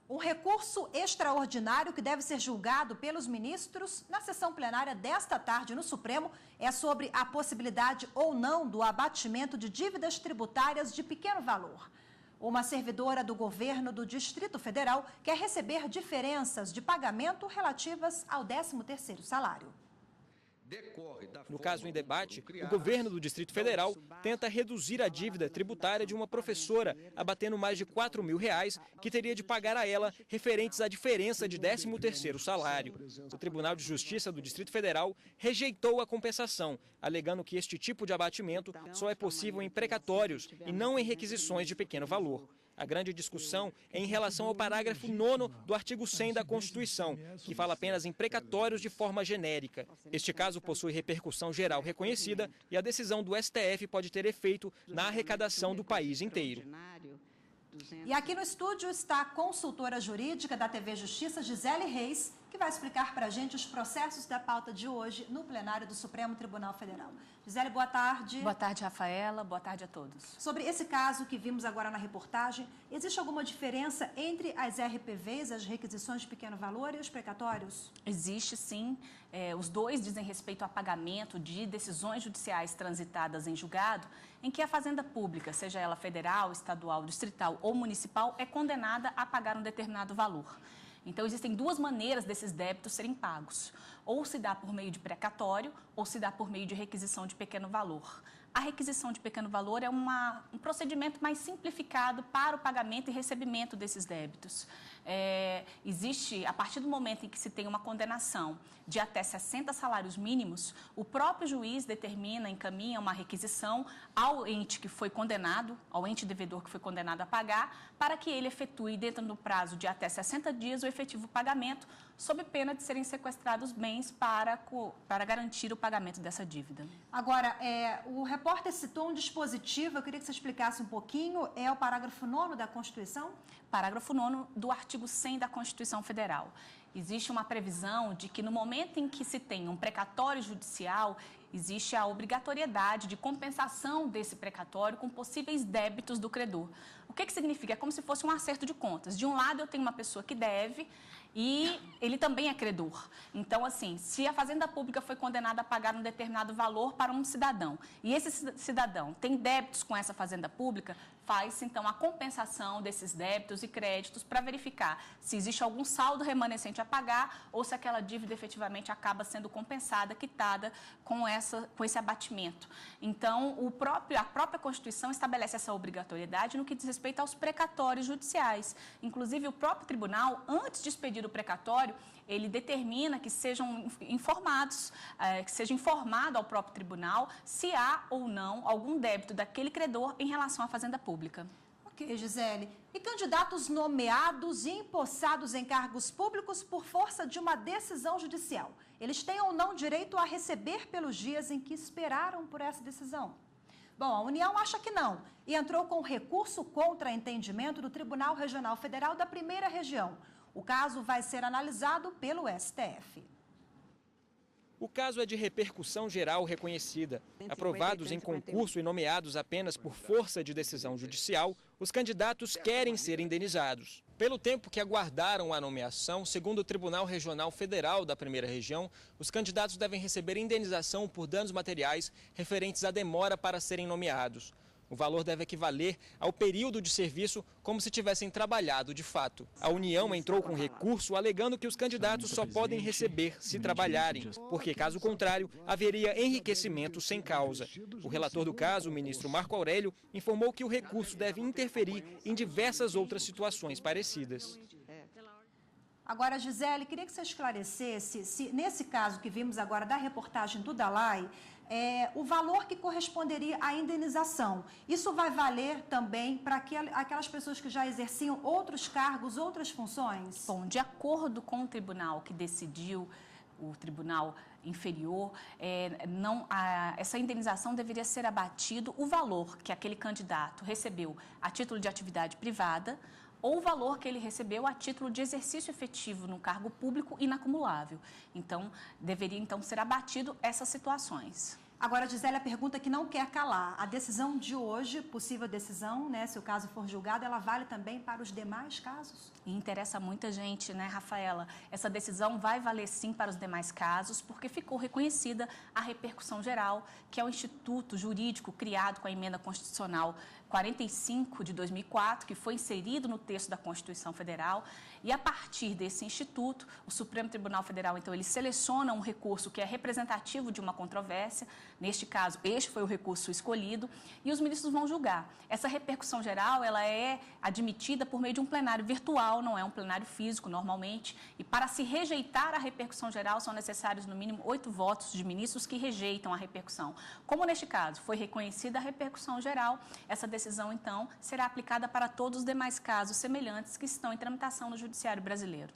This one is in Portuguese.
Um recurso extraordinário que deve ser julgado pelos ministros na sessão plenária desta tarde no Supremo é sobre a possibilidade ou não do abatimento de dívidas tributárias de pequeno valor. Uma servidora do governo do Distrito Federal quer receber diferenças de pagamento relativas ao 13º salário. No caso em debate, o governo do Distrito Federal tenta reduzir a dívida tributária de uma professora, abatendo mais de R$4.000 que teria de pagar a ela referentes à diferença de 13º salário. O Tribunal de Justiça do Distrito Federal rejeitou a compensação, alegando que este tipo de abatimento só é possível em precatórios e não em requisições de pequeno valor. A grande discussão é em relação ao parágrafo 9º do artigo 100 da Constituição, que fala apenas em precatórios de forma genérica. Este caso possui repercussão geral reconhecida e a decisão do STF pode ter efeito na arrecadação do país inteiro. E aqui no estúdio está a consultora jurídica da TV Justiça, Gisele Reis, que vai explicar para a gente os processos da pauta de hoje no plenário do Supremo Tribunal Federal. Gisele, boa tarde. Boa tarde, Rafaela. Boa tarde a todos. Sobre esse caso que vimos agora na reportagem, existe alguma diferença entre as RPVs, as requisições de pequeno valor, e os precatórios? Existe, sim. Os dois dizem respeito a pagamento de decisões judiciais transitadas em julgado, em que a Fazenda Pública, seja ela federal, estadual, distrital ou municipal, é condenada a pagar um determinado valor. Então, existem duas maneiras desses débitos serem pagos. Ou se dá por meio de precatório, ou se dá por meio de requisição de pequeno valor. A requisição de pequeno valor é um procedimento mais simplificado para o pagamento e recebimento desses débitos. Existe, a partir do momento em que se tem uma condenação de até 60 salários mínimos, o próprio juiz determina, encaminha uma requisição ao ente que foi condenado, ao ente devedor que foi condenado a pagar, para que ele efetue, dentro do prazo de até 60 dias, o efetivo pagamento, sob pena de serem sequestrados bens para garantir o pagamento dessa dívida. Agora, o repórter citou um dispositivo, eu queria que você explicasse um pouquinho, é o parágrafo 9º da Constituição? Parágrafo 9º do artigo 100 da Constituição Federal. Existe uma previsão de que no momento em que se tem um precatório judicial, existe a obrigatoriedade de compensação desse precatório com possíveis débitos do credor. O que significa? É como se fosse um acerto de contas. De um lado, eu tenho uma pessoa que deve e ele também é credor. Então, assim, se a Fazenda Pública foi condenada a pagar um determinado valor para um cidadão e esse cidadão tem débitos com essa Fazenda Pública, faz-se, então, a compensação desses débitos e créditos para verificar se existe algum saldo remanescente a pagar ou se aquela dívida efetivamente acaba sendo compensada, quitada com esse abatimento. Então, a própria Constituição estabelece essa obrigatoriedade no que diz respeito aos precatórios judiciais. Inclusive, o próprio tribunal, antes de expedir o precatório, ele determina que sejam informados, que seja informado ao próprio tribunal se há ou não algum débito daquele credor em relação à Fazenda Pública. Ok, Gisele. E candidatos nomeados e empossados em cargos públicos por força de uma decisão judicial, eles têm ou não direito a receber pelos dias em que esperaram por essa decisão? Bom, a União acha que não e entrou com recurso contra entendimento do Tribunal Regional Federal da Primeira Região. O caso vai ser analisado pelo STF. O caso é de repercussão geral reconhecida. Aprovados em concurso e nomeados apenas por força de decisão judicial, os candidatos querem ser indenizados. Pelo tempo que aguardaram a nomeação, segundo o Tribunal Regional Federal da Primeira Região, os candidatos devem receber indenização por danos materiais referentes à demora para serem nomeados. O valor deve equivaler ao período de serviço como se tivessem trabalhado de fato. A União entrou com recurso alegando que os candidatos só podem receber se trabalharem, porque, caso contrário, haveria enriquecimento sem causa. O relator do caso, o ministro Marco Aurélio, informou que o recurso deve interferir em diversas outras situações parecidas. Agora, Gisele, queria que você esclarecesse se, nesse caso que vimos agora da reportagem do Dalai, o valor que corresponderia à indenização. Isso vai valer também para aquelas pessoas que já exerciam outros cargos, outras funções? Bom, de acordo com o tribunal que decidiu, o tribunal inferior, essa indenização deveria ser abatido o valor que aquele candidato recebeu a título de atividade privada ou o valor que ele recebeu a título de exercício efetivo no cargo público inacumulável. Então, deveria ser abatido essas situações. Agora, Gisele, a pergunta que não quer calar. A decisão de hoje, possível decisão, né, se o caso for julgado, ela vale também para os demais casos? E interessa muita gente, né, Rafaela? Essa decisão vai valer sim para os demais casos, porque ficou reconhecida a repercussão geral, que é o instituto jurídico criado com a emenda constitucional 45 de 2004, que foi inserido no texto da Constituição Federal. E a partir desse instituto, o Supremo Tribunal Federal, então, ele seleciona um recurso que é representativo de uma controvérsia. Neste caso, este foi o recurso escolhido e os ministros vão julgar. Essa repercussão geral, ela é admitida por meio de um plenário virtual, não é um plenário físico normalmente. E para se rejeitar a repercussão geral, são necessários no mínimo 8 votos de ministros que rejeitam a repercussão. Como neste caso foi reconhecida a repercussão geral, essa decisão, então, será aplicada para todos os demais casos semelhantes que estão em tramitação no Judiciário brasileiro.